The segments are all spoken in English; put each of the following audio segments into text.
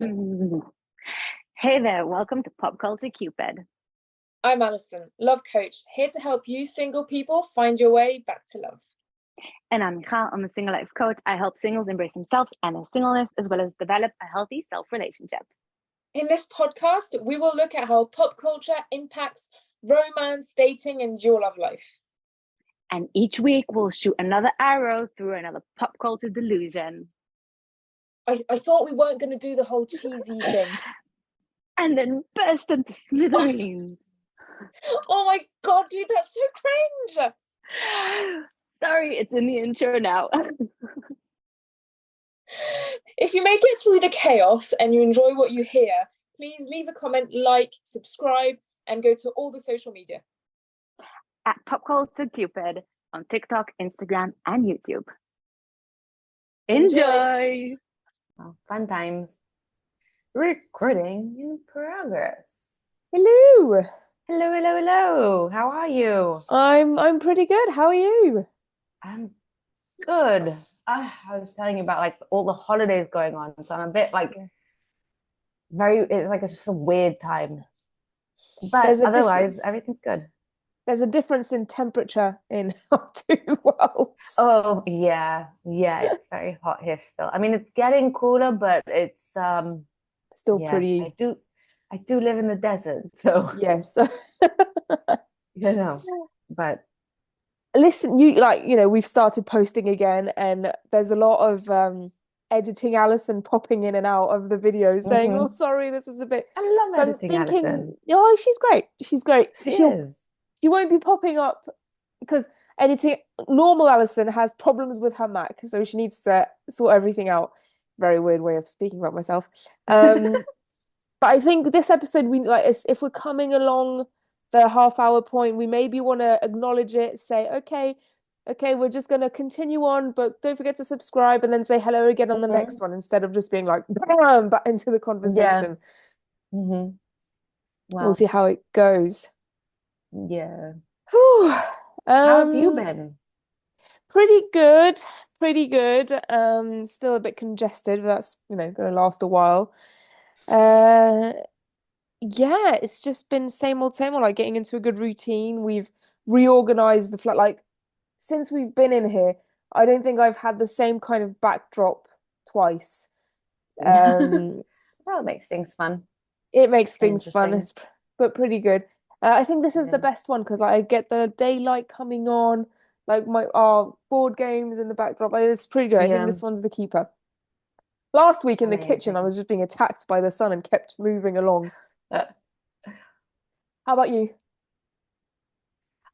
Mm. Hey there, welcome to Pop Culture Cupid. I'm Alison, love coach, here to help you single people find your way back to love. And I'm Michal, I'm a single life coach. I help singles embrace themselves and their singleness, as well as develop a healthy self relationship. In this podcast, we will look at how pop culture impacts romance, dating, and your love life. And each week, we'll shoot another arrow through another pop culture delusion. I thought we weren't going to do the whole cheesy thing. And then burst into smithereens. Oh my god, dude, that's so cringe! Sorry, it's in the intro now. If you make it through the chaos and you enjoy what you hear, please leave a comment, like, subscribe, and go to all the social media. At Pop Culture Cupid on TikTok, Instagram, and YouTube. Enjoy! Oh, fun times. Recording in progress. Hello! Hello, hello, hello. How are you? I'm pretty good. How are you? I'm good. I was telling you about like all the holidays going on, so I'm a bit like it's like it's just a weird time. But otherwise, everything's good. There's a difference in temperature in our two worlds. Oh yeah, it's very hot here still. I mean, it's getting cooler, but it's still yes, pretty. I do live in the desert, so yes. But listen, we've started posting again, and there's a lot of editing Alison popping in and out of the videos saying, "Oh, sorry, this is a bit." I love editing Alison. Oh, she's great. She's great. She is. She won't be popping up because editing normal Alison has problems with her Mac, so she needs to sort everything out. Very weird way of speaking about myself. But I think this episode, if we're coming along the half-hour point, we maybe want to acknowledge it, say, okay, we're just going to continue on, but don't forget to subscribe, and then say hello again on the next one, instead of just being like, bam, back into the conversation. Yeah. We'll see how it goes. Yeah. How have you been? Pretty good. Still a bit congested, but that's, going to last a while. Yeah, it's just been same old, like getting into a good routine. We've reorganized the flat. Like, since we've been in here, I don't think I've had the same kind of backdrop twice. That makes things fun. It makes things fun, but pretty good. I think this is the best one because I get the daylight coming on, like our board games in the backdrop. It's pretty good. I think this one's the keeper. Last week in the kitchen, I was just being attacked by the sun and kept moving along. How about you?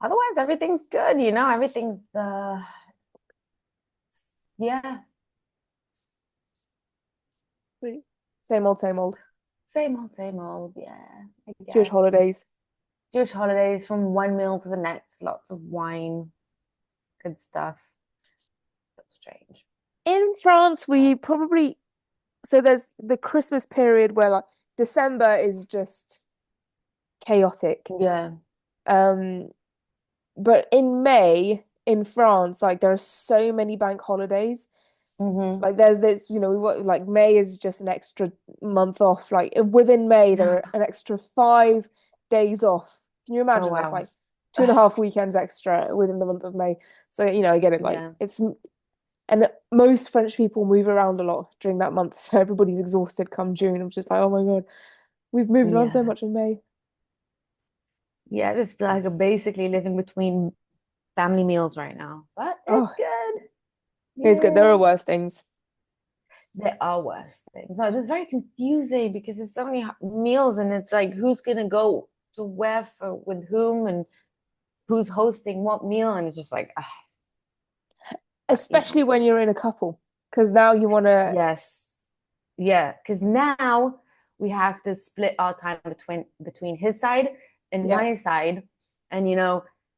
Otherwise, everything's good, everything's yeah. Same old, same old. Same old, yeah. Jewish holidays. From one meal to the next, lots of wine, good stuff. That's strange. In France, so there's the Christmas period where like December is just chaotic. Yeah. But in May in France, like there are so many bank holidays. Like there's this, like May is just an extra month off. Like within May, there are an extra 5 days off. Can you imagine? That's like 2.5 weekends extra within the month of May. So, I get it. Like and most French people move around a lot during that month. So everybody's exhausted come June. I'm just like, oh my God, we've moved on so much in May. Yeah, just like basically living between family meals right now. But it's good. It's good. There are worse things. There are worse things. No, it's just very confusing because there's so many meals and it's like who's gonna go to where with whom and who's hosting what meal, and it's just like especially when you're in a couple, because now you want to because now we have to split our time between his side and my side, and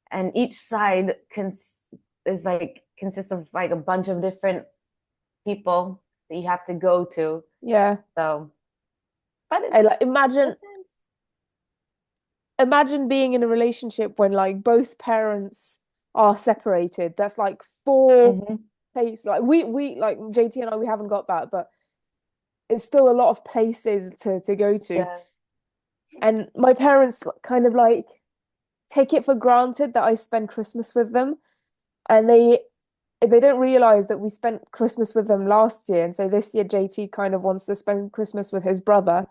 and each side consists of like a bunch of different people that you have to go to. So but imagine being in a relationship when like both parents are separated. That's like 4 places. Like we like JT and I, we haven't got that, but it's still a lot of places to go to. Yeah. And my parents kind of like take it for granted that I spend Christmas with them. And they don't realize that we spent Christmas with them last year. And so this year JT kind of wants to spend Christmas with his brother.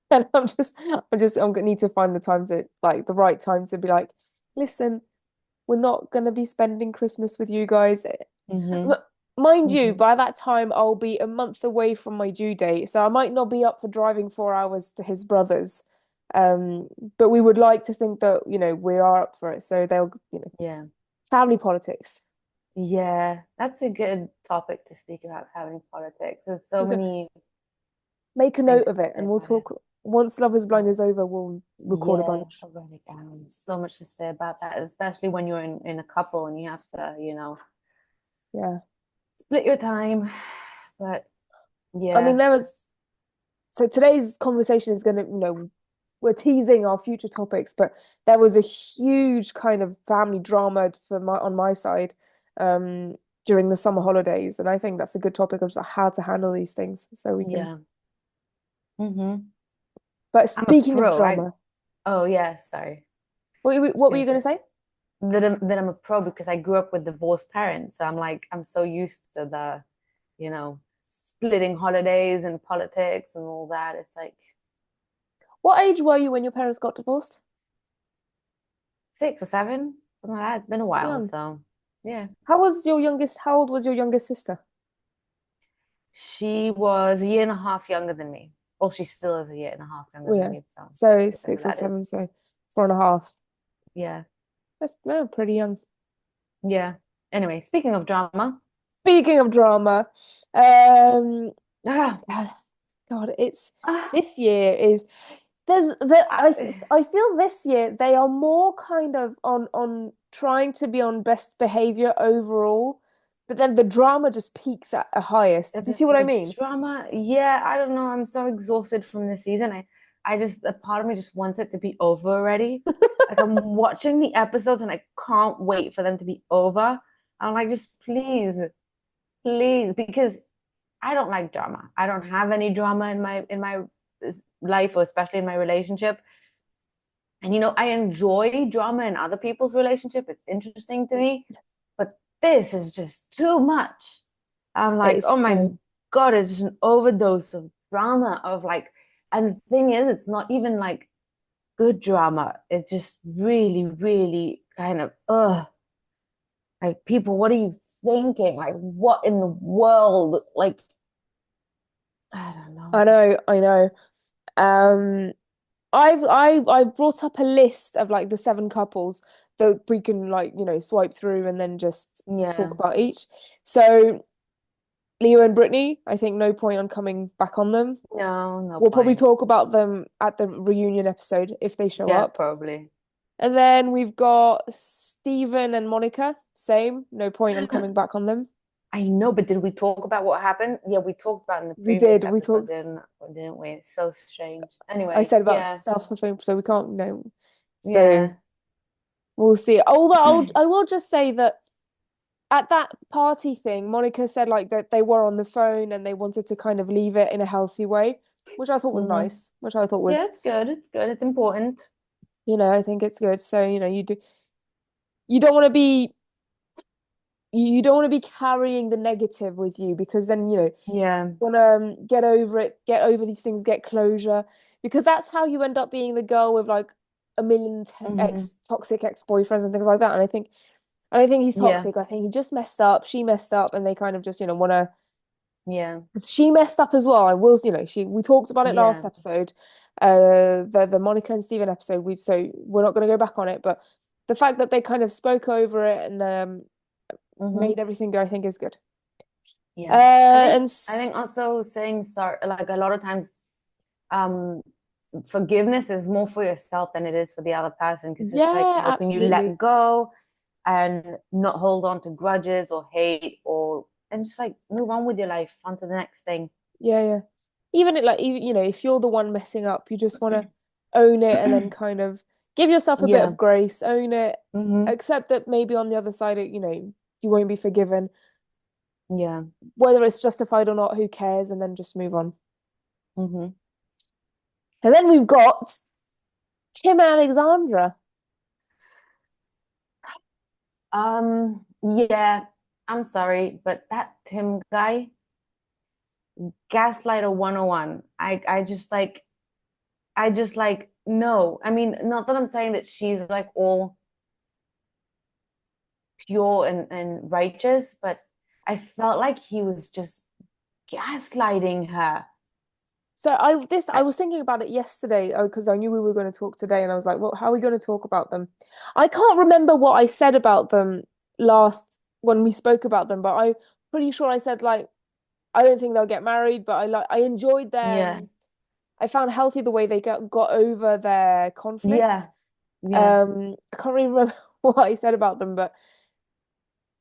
And I'm gonna need to find the times that like the right times to be like, listen, we're not gonna be spending Christmas with you guys. Mm-hmm. Mind you, by that time I'll be a month away from my due date, so I might not be up for driving 4 hours to his brother's. But we would like to think that, we are up for it. So they'll, Yeah. family politics. Yeah, that's a good topic to speak about, family politics. There's so many Make a things note of to it say and we'll about it. talk once Love is Blind is over, we'll record a Yeah, bunch. I'll write it down. So much to say about that, especially when you're in a couple and you have to, Yeah. split your time. But I mean, yeah, so today's conversation is going to, we're teasing our future topics, but there was a huge kind of family drama on my side during the summer holidays, and I think that's a good topic of just how to handle these things, so we can. yeah. Mm-hmm. But I'm a speaking of pro, right? drama, Oh yeah, sorry. what I was were gonna you going to say say? that I'm a pro because I grew up with divorced parents. So I'm so used to the, splitting holidays and politics and all that. It's like What age were you when your parents got divorced? 6 or 7, something like that. It's been a while, Young. so yeah. How old was your youngest sister? She was a year and a half younger than me. Well, she still is a year and a half younger Well, than yeah. me, so So whatever 6 or 7, that is. so 4.5. Yeah. That's pretty young. Yeah. Anyway, speaking of drama, Speaking of drama, um, ah, God, it's ah, this year is there's the I- I feel this year they are more kind of on trying to be on best behavior overall, but then the drama just peaks at a highest. Do you see what I the mean? drama, yeah, I don't know. I'm so exhausted from the season. I just a part of me just wants it to be over already. Like I'm watching the episodes and I can't wait for them to be over. I'm like, just please, please, because I don't like drama. I don't have any drama in my life, or especially in my relationship. And I enjoy drama in other people's relationship. It's interesting to me, but this is just too much. I'm like, oh It's my God, it's just an overdose of drama of like, and the thing is, it's not even like good drama. It's just really, really kind of, like people, what are you thinking? Like, what in the world? Like, I don't know. I know. Um, I brought up a list of like the 7 couples that we can like, swipe through and then just talk Yeah, about each. So Leo and Brittany, I think no point on coming back on them. no, no We'll probably point. talk about them at the reunion episode if they show Yeah, up. probably. And then we've got Stephen and Monica, same, no point on coming back on them. I know, but did we talk about what happened? Yeah, we talked about in the We previous did, we episode, talked, didn't we? It's so strange. I Anyway, said about yeah, self-fulfilling, so we can't, so yeah. we'll see. Although I will just say that at that party thing, Monica said like that they were on the phone and they wanted to kind of leave it in a healthy way, which I thought was Hmm. nice, which I thought Yeah, was, it's good. It's good. It's important. I think it's good. So, you don't want to be you don't want to be carrying the negative with you because then, Yeah. want to get over it, get over these things, get closure, because that's how you end up being the girl with like a million Hmm. toxic ex-boyfriends and things like that. And I think he's Yeah. toxic. I think he just messed up, she messed up, and they kind of just, want to. Yeah. She messed up as well. I will, we talked about it last Yeah. episode, the Monica and Steven episode. So we're not going to go back on it, but the fact that they kind of spoke over it and Hmm. made everything go, I think is good. Yeah. And I think also saying sorry, like a lot of times, um, forgiveness is more for yourself than it is for the other person because it's like yeah, helping you absolutely. let go and not hold on to grudges or hate or and just like move on with your life onto the next thing. Yeah. Even if you're the one messing up, you just want to own it and then kind of give yourself a bit Yeah. of grace, own it, Hmm. accept that maybe on the other side, you won't be forgiven. Yeah. Whether it's justified or not, who cares? And then just move on. Hmm. And then we've got Tim and Alexandra. Yeah, I'm sorry, but that Tim guy, gaslighter 101. I just like no. I mean, not that I'm saying that she's like all pure and righteous, but I felt like he was just gaslighting her. So I I, was thinking about it yesterday because I knew we were going to talk today, and I was like, well, how are we going to talk about them? I can't remember what I said about them last when we spoke about them, but I'm pretty sure I said like I don't think they'll get married, but I enjoyed yeah, them. I found healthy the way they got over their conflict. yeah, yeah. I can't really remember what I said about them, but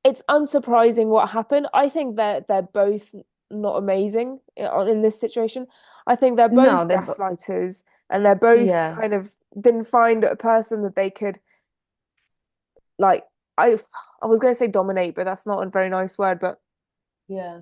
it's unsurprising what happened. I think they're both not amazing in this situation. I think they're No, both gaslighters, and they're both yeah, kind of didn't find a person that they could like. I was going to say dominate, but that's not a very nice word. But yeah.